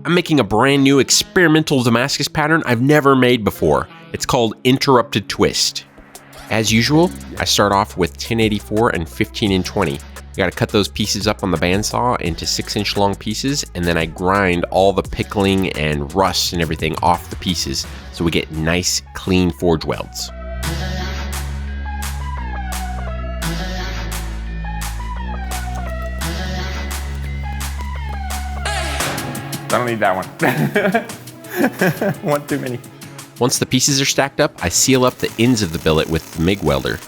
I'm making a brand new experimental Damascus pattern I've never made before. It's called Interrupted Twist. As usual, I start off with 1084 and 15 and 20. You gotta cut those pieces up on the bandsaw into 6-inch long pieces, and then I grind all the pickling and rust and everything off the pieces so we get nice, clean forge welds. I don't need that one. One too many. Once the pieces are stacked up, I seal up the ends of the billet with the MIG welder.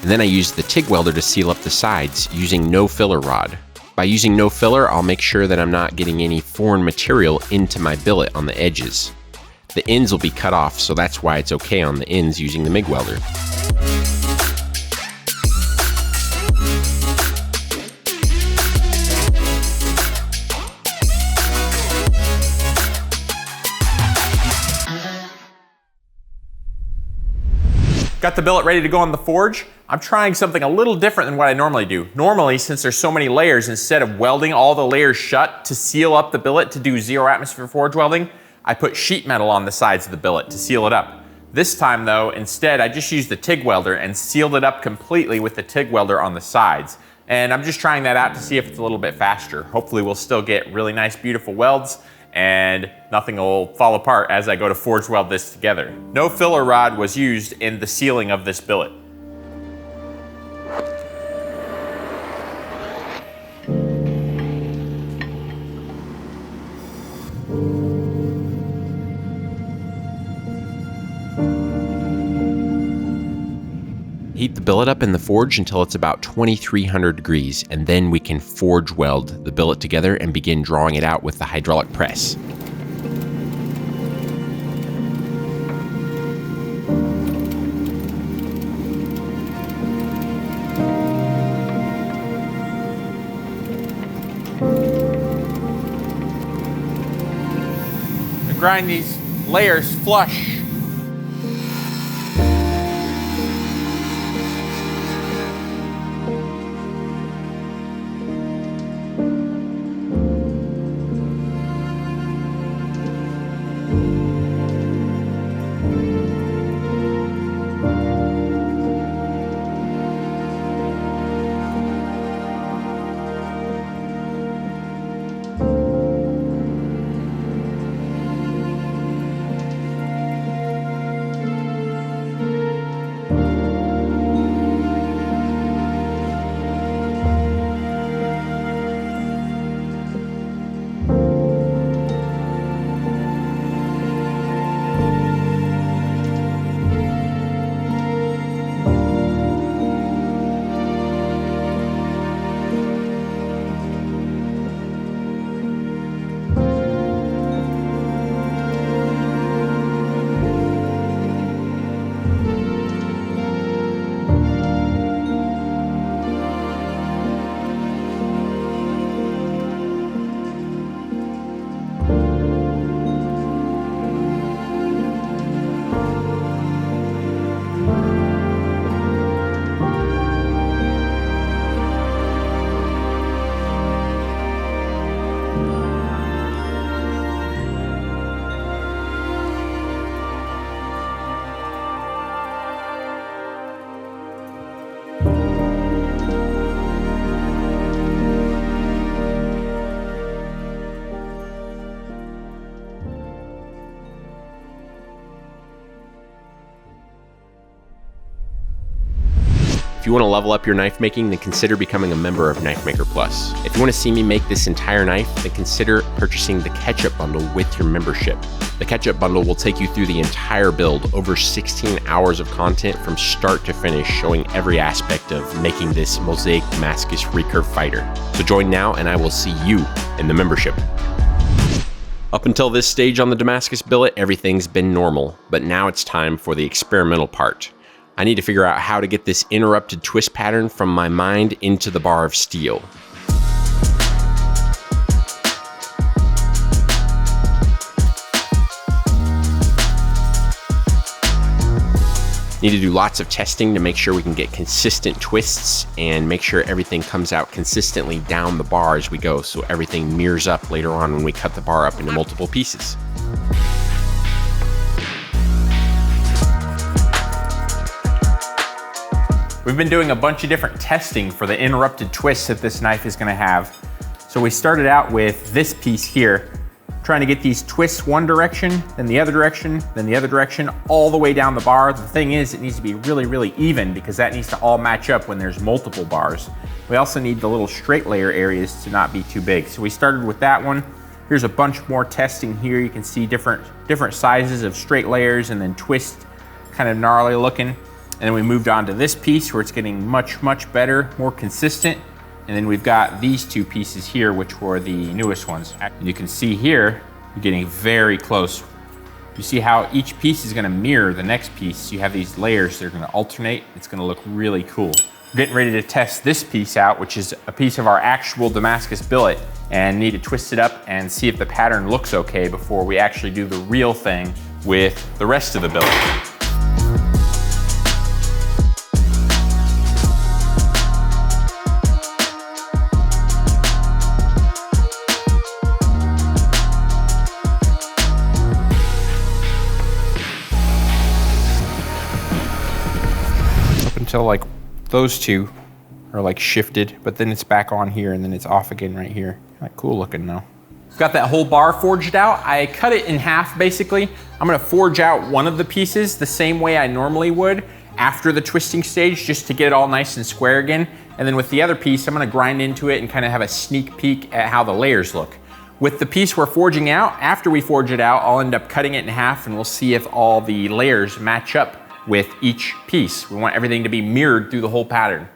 And then I use the TIG welder to seal up the sides using no filler rod. By using no filler, I'll make sure that I'm not getting any foreign material into my billet on the edges. The ends will be cut off, so that's why it's okay on the ends using the MIG welder. Got the billet ready to go on the forge. I'm trying something a little different than what I normally do. Normally, since there's so many layers, instead of welding all the layers shut to seal up the billet to do 0 atmosphere forge welding, I put sheet metal on the sides of the billet to seal it up. This time though, instead I just used the TIG welder and sealed it up completely with the TIG welder on the sides. And I'm just trying that out to see if it's a little bit faster. Hopefully we'll still get really nice, beautiful welds and nothing will fall apart as I go to forge weld this together. No filler rod was used in the sealing of this billet. Heat the billet up in the forge until it's about 2300 degrees, and then we can forge weld the billet together and begin drawing it out with the hydraulic press. I grind these layers flush. If you want to level up your knife making, then consider becoming a member of Knifemaker Plus. If you want to see me make this entire knife, then consider purchasing the Ketchup Bundle with your membership. The Ketchup Bundle will take you through the entire build, over 16 hours of content from start to finish, showing every aspect of making this Mosaic Damascus recurve fighter. So join now and I will see you in the membership. Up until this stage on the Damascus billet, everything's been normal, but now it's time for the experimental part. I need to figure out how to get this interrupted twist pattern from my mind into the bar of steel. Need to do lots of testing to make sure we can get consistent twists and make sure everything comes out consistently down the bar as we go, so everything mirrors up later on when we cut the bar up into multiple pieces. We've been doing a bunch of different testing for the interrupted twists that this knife is going to have. So we started out with this piece here, trying to get these twists one direction, then the other direction, then the other direction, all the way down the bar. The thing is, it needs to be really, really even because that needs to all match up when there's multiple bars. We also need the little straight layer areas to not be too big. So we started with that one. Here's a bunch more testing here. You can see different sizes of straight layers and then twist, kind of gnarly looking. And then we moved on to this piece where it's getting much, much better, more consistent. And then we've got these two pieces here, which were the newest ones. You can see here, you're getting very close. You see how each piece is gonna mirror the next piece. You have these layers, they're gonna alternate. It's gonna look really cool. We're getting ready to test this piece out, which is a piece of our actual Damascus billet, and need to twist it up and see if the pattern looks okay before we actually do the real thing with the rest of the billet. Until like those two are like shifted, but then it's back on here and then it's off again right here. Like cool looking though. Got that whole bar forged out. I cut it in half basically. I'm gonna forge out one of the pieces the same way I normally would after the twisting stage, just to get it all nice and square again. And then with the other piece, I'm gonna grind into it and kind of have a sneak peek at how the layers look. With the piece we're forging out, after we forge it out, I'll end up cutting it in half and we'll see if all the layers match up with each piece. We want everything to be mirrored through the whole pattern.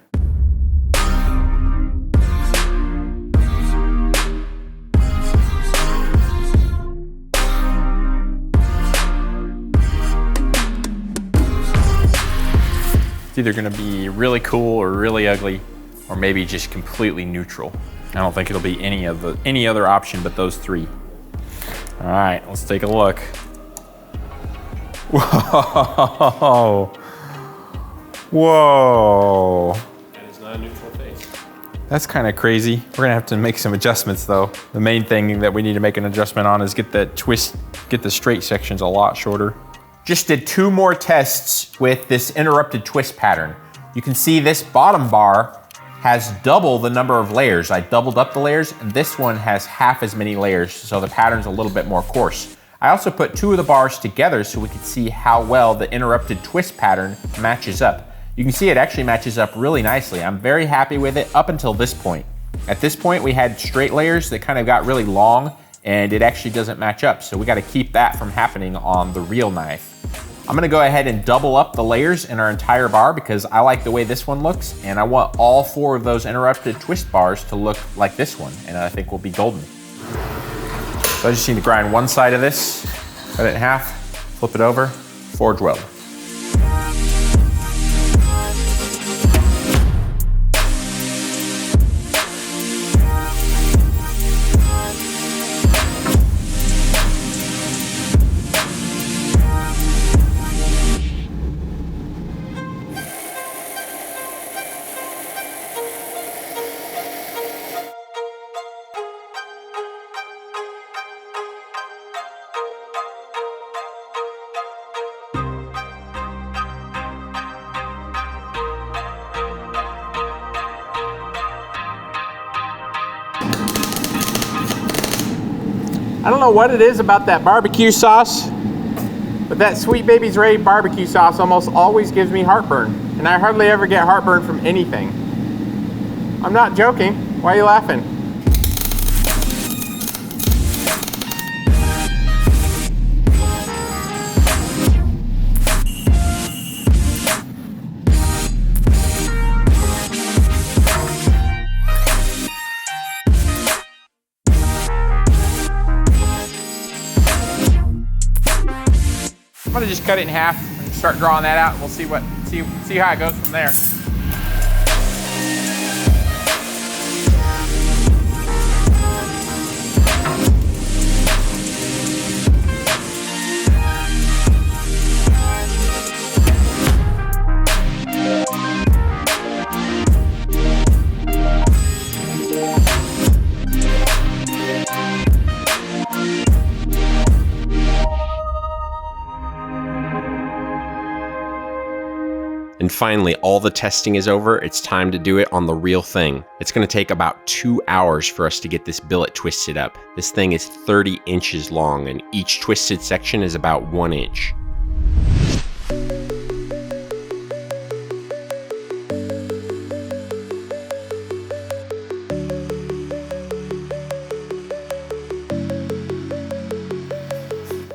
It's either gonna be really cool or really ugly, or maybe just completely neutral. I don't think it'll be any other option but those three. All right, let's take a look. Whoa. Whoa. And it's not a neutral face. That's kind of crazy. We're gonna have to make some adjustments though. The main thing that we need to make an adjustment on is get the straight sections a lot shorter. Just did 2 more tests with this interrupted twist pattern. You can see this bottom bar has double the number of layers. I doubled up the layers, and this one has half as many layers, so the pattern's a little bit more coarse. I also put 2 of the bars together so we could see how well the interrupted twist pattern matches up. You can see it actually matches up really nicely. I'm very happy with it up until this point. At this point, we had straight layers that kind of got really long and it actually doesn't match up. So we gotta keep that from happening on the real knife. I'm gonna go ahead and double up the layers in our entire bar because I like the way this one looks and I want all 4 of those interrupted twist bars to look like this one, and I think we'll be golden. So I just need to grind one side of this, cut it in half, flip it over, forge weld. I don't know what it is about that barbecue sauce, but that Sweet Baby's Ray barbecue sauce almost always gives me heartburn, and I hardly ever get heartburn from anything. I'm not joking. Why are you laughing? I'm gonna just cut it in half and start drawing that out, and we'll see how it goes from there. And finally, all the testing is over. It's time to do it on the real thing. It's going to take about 2 hours for us to get this billet twisted up. This thing is 30 inches long, and each twisted section is about 1 inch.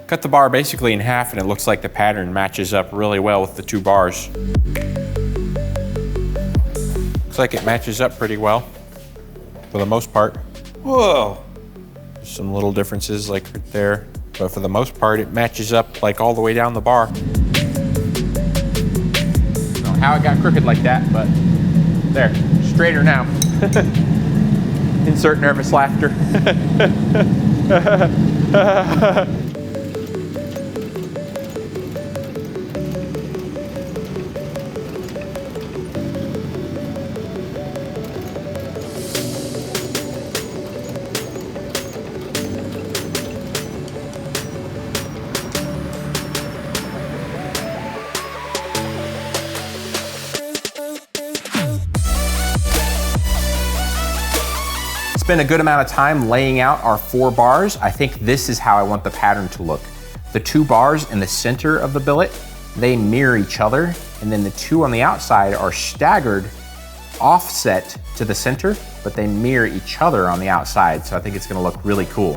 Cut the bar basically in half, and it looks like the pattern matches up really well with the 2 bars. Looks like it matches up pretty well for the most part. Whoa! There's some little differences like right there, but for the most part it matches up like all the way down the bar. I don't know how it got crooked like that, but there, straighter now. Insert nervous laughter. Spent a good amount of time laying out our 4 bars. I think this is how I want the pattern to look. The 2 bars in the center of the billet, they mirror each other, and then the 2 on the outside are staggered, offset to the center, but they mirror each other on the outside, so I think it's gonna look really cool.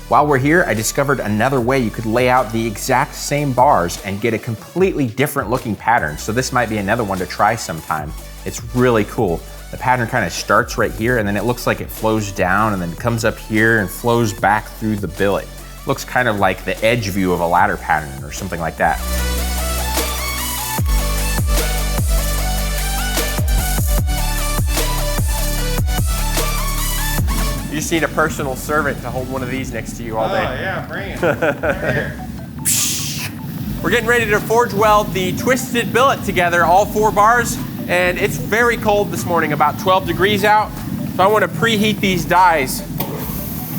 While we're here, I discovered another way you could lay out the exact same bars and get a completely different looking pattern, so this might be another one to try sometime. It's really cool. The pattern kind of starts right here, and then it looks like it flows down and then comes up here and flows back through the billet. Looks kind of like the edge view of a ladder pattern or something like that. You just need a personal servant to hold one of these next to you all day. Oh yeah, bring it. Right here. We're getting ready to forge weld the twisted billet together, all 4 bars. And it's very cold this morning, about 12 degrees out. So I want to preheat these dies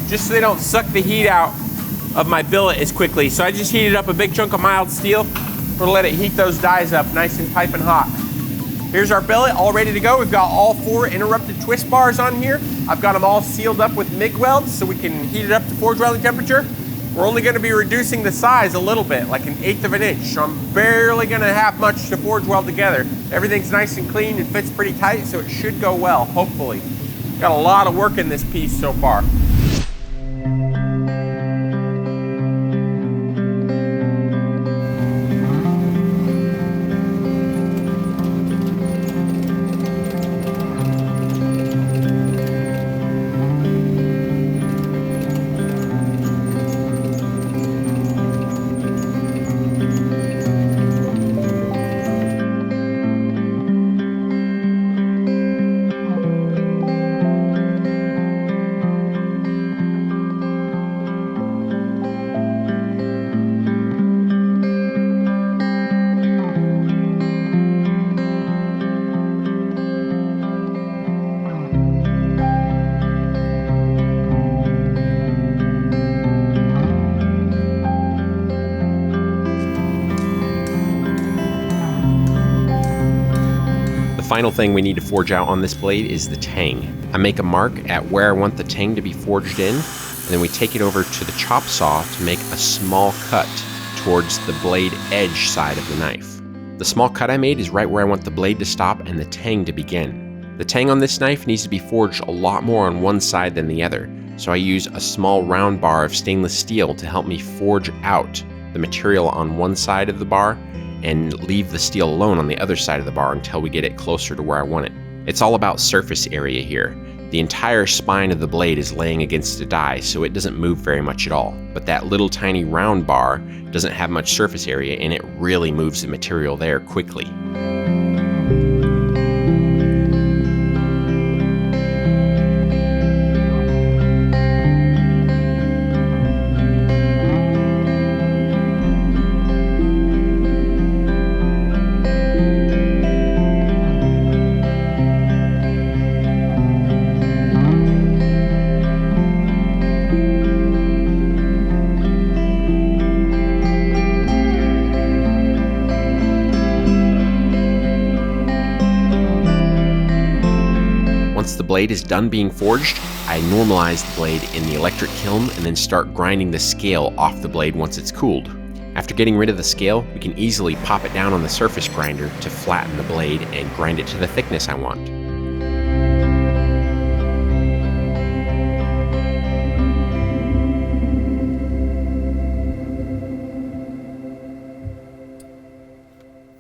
just so they don't suck the heat out of my billet as quickly. So I just heated up a big chunk of mild steel. We'll let it heat those dies up nice and piping hot. Here's our billet all ready to go. We've got all 4 interrupted twist bars on here. I've got them all sealed up with MIG welds so we can heat it up to forge welding temperature. We're only going to be reducing the size a little bit, like 1/8 of an inch. So I'm barely going to have much to forge weld together. Everything's nice and clean and fits pretty tight, so it should go well, hopefully. Got a lot of work in this piece so far. The final thing we need to forge out on this blade is the tang. I make a mark at where I want the tang to be forged in, and then we take it over to the chop saw to make a small cut towards the blade edge side of the knife. The small cut I made is right where I want the blade to stop and the tang to begin. The tang on this knife needs to be forged a lot more on one side than the other, so I use a small round bar of stainless steel to help me forge out the material on one side of the bar and leave the steel alone on the other side of the bar until we get it closer to where I want it. It's all about surface area here. The entire spine of the blade is laying against the die, so it doesn't move very much at all. But that little tiny round bar doesn't have much surface area, and it really moves the material there quickly. Once the blade is done being forged, I normalize the blade in the electric kiln and then start grinding the scale off the blade once it's cooled. After getting rid of the scale, we can easily pop it down on the surface grinder to flatten the blade and grind it to the thickness I want.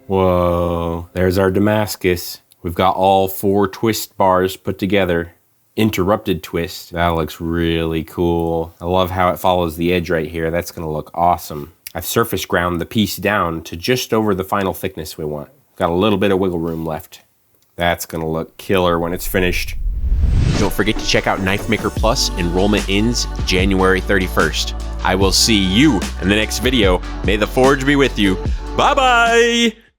Whoa, there's our Damascus. We've got all 4 twist bars put together. Interrupted twist. That looks really cool. I love how it follows the edge right here. That's gonna look awesome. I've surface ground the piece down to just over the final thickness we want. Got a little bit of wiggle room left. That's gonna look killer when it's finished. Don't forget to check out Knifemaker Plus. Enrollment ends January 31st. I will see you in the next video. May the forge be with you. Bye-bye!